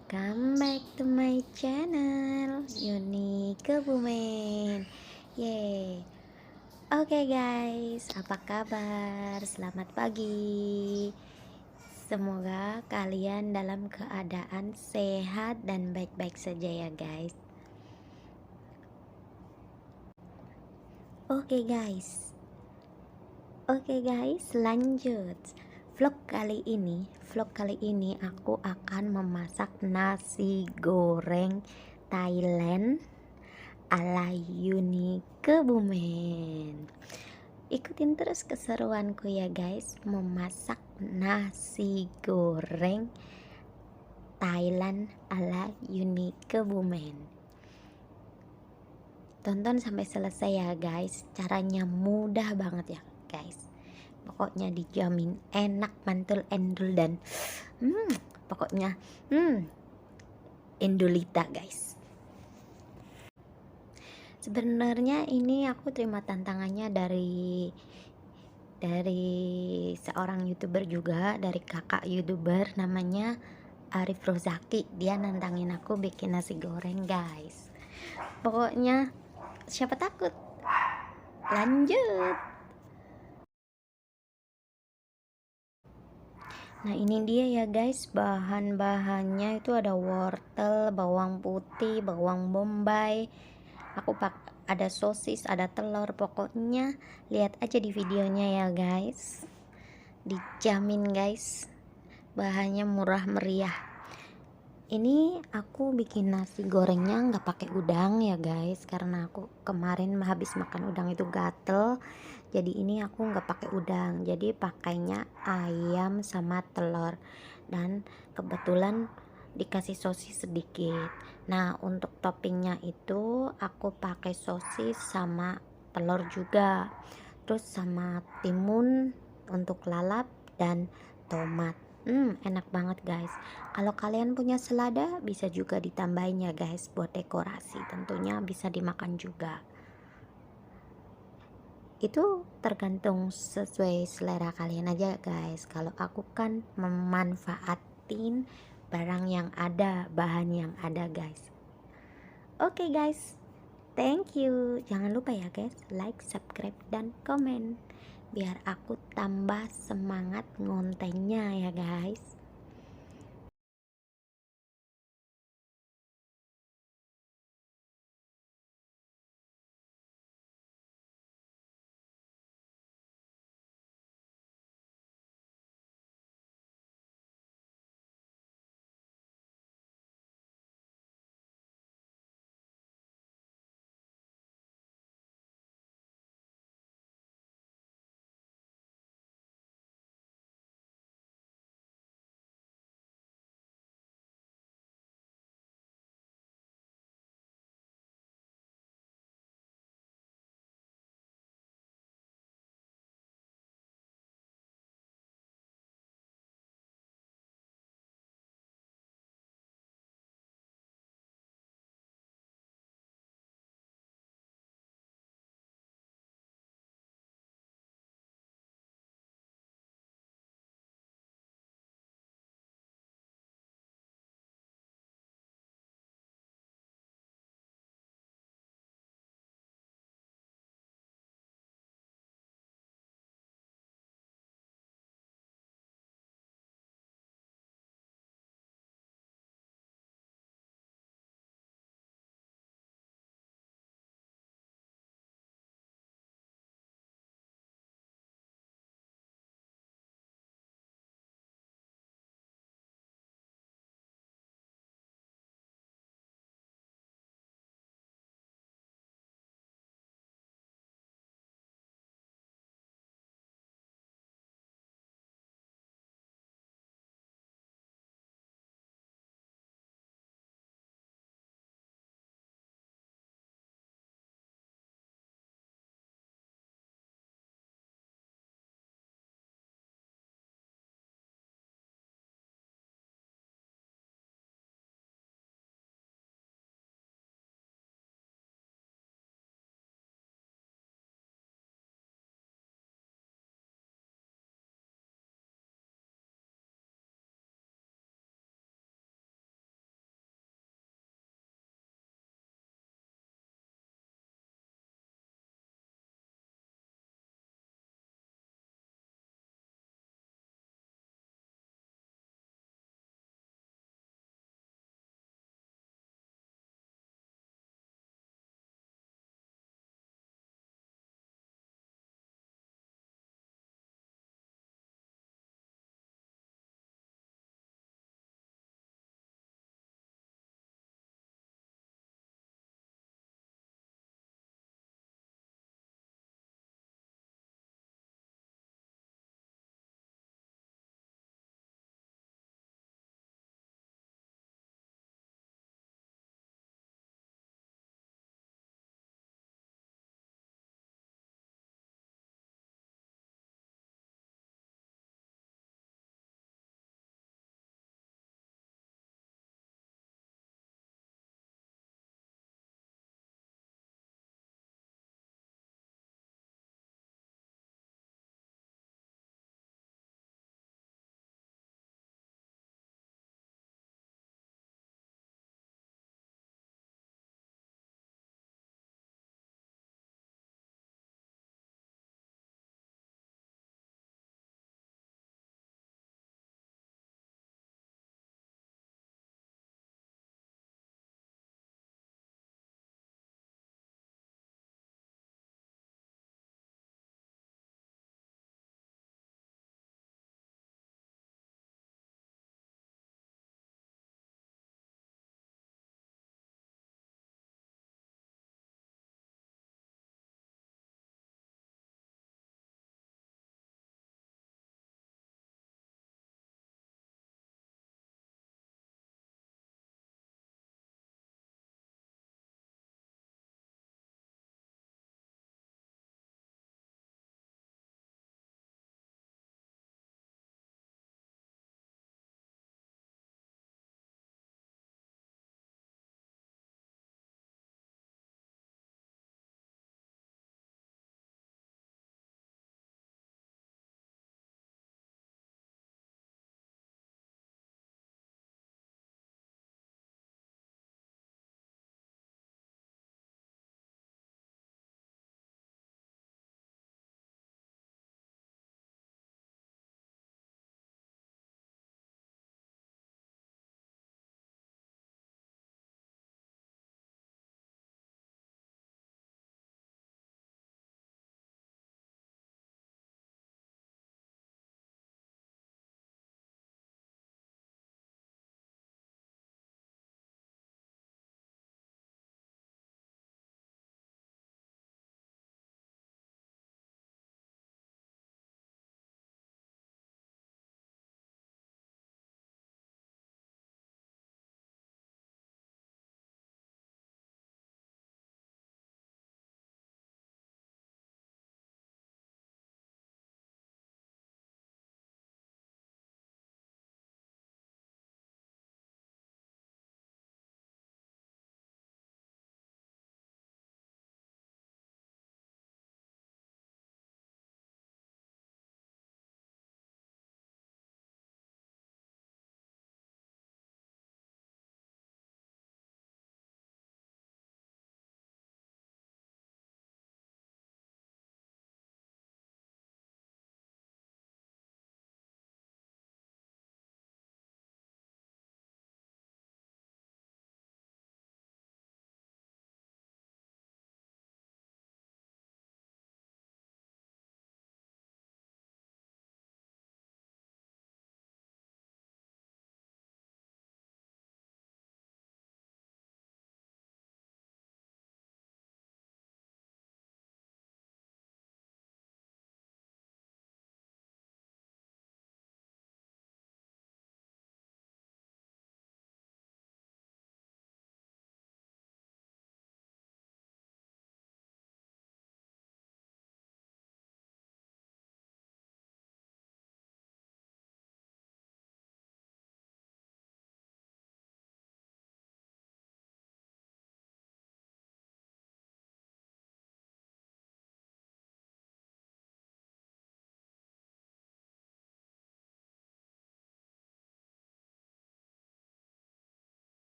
Welcome back to my channel Yuni Kebumen. Yeay. Oke guys, apa kabar? Selamat pagi. Semoga kalian dalam keadaan sehat dan baik-baik saja ya guys. Oke guys. Lanjut. Vlog kali ini aku akan memasak nasi goreng Thailand ala Yuni Kebumen. Ikutin terus keseruanku ya guys, memasak nasi goreng Thailand ala Yuni Kebumen. Tonton sampai selesai ya guys, caranya mudah banget ya guys. Pokoknya dijamin enak, mantul, endul, dan pokoknya endulita guys. Sebenarnya ini aku terima tantangannya dari seorang youtuber juga, dari kakak youtuber namanya Arif Rozaki. Dia nantangin aku bikin nasi goreng guys. Pokoknya siapa takut, lanjut. Nah ini dia ya guys, bahan-bahannya itu ada wortel, bawang putih, bawang bombay, aku ada sosis, ada telur. Pokoknya lihat aja di videonya ya guys, dijamin guys bahannya murah meriah. Ini aku bikin nasi gorengnya nggak pakai udang ya guys, karena aku kemarin habis makan udang itu gatel. Jadi ini aku nggak pakai udang, jadi pakainya ayam sama telur, dan kebetulan dikasih sosis sedikit. Nah untuk toppingnya itu aku pakai sosis sama telur juga, terus sama timun untuk lalap dan tomat. Enak banget guys. Kalau kalian punya selada bisa juga ditambahin ya guys, buat dekorasi. Tentunya bisa dimakan juga. Itu tergantung sesuai selera kalian aja guys. Kalau aku kan memanfaatin barang yang ada, bahan yang ada guys. Oke guys, thank you. Jangan lupa ya guys, like, subscribe, dan komen biar aku tambah semangat ngontennya ya guys.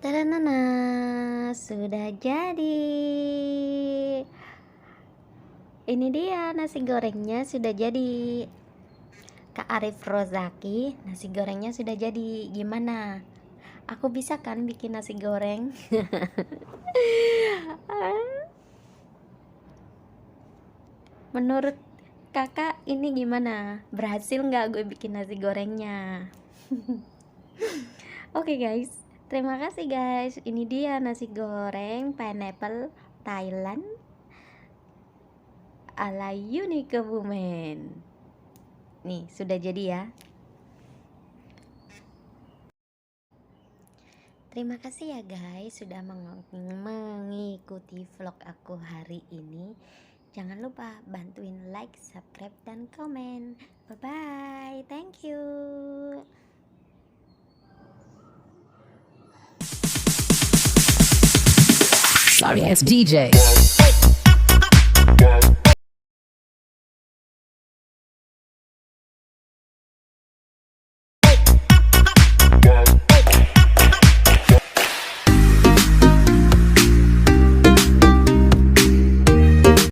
Tadanana, sudah jadi. Ini dia nasi gorengnya sudah jadi. Kak Arif Rozaki, nasi gorengnya sudah jadi. Gimana? Aku bisa kan bikin nasi goreng? Menurut kakak ini gimana? Berhasil nggak gue bikin nasi gorengnya? Oke guys, terima kasih guys. Ini dia nasi goreng pineapple Thailand ala Uni Kebumen. Nih, sudah jadi ya. Terima kasih ya guys sudah mengikuti vlog aku hari ini. Jangan lupa bantuin like, subscribe, dan komen. Bye bye, thank you. Sorry, it's DJ.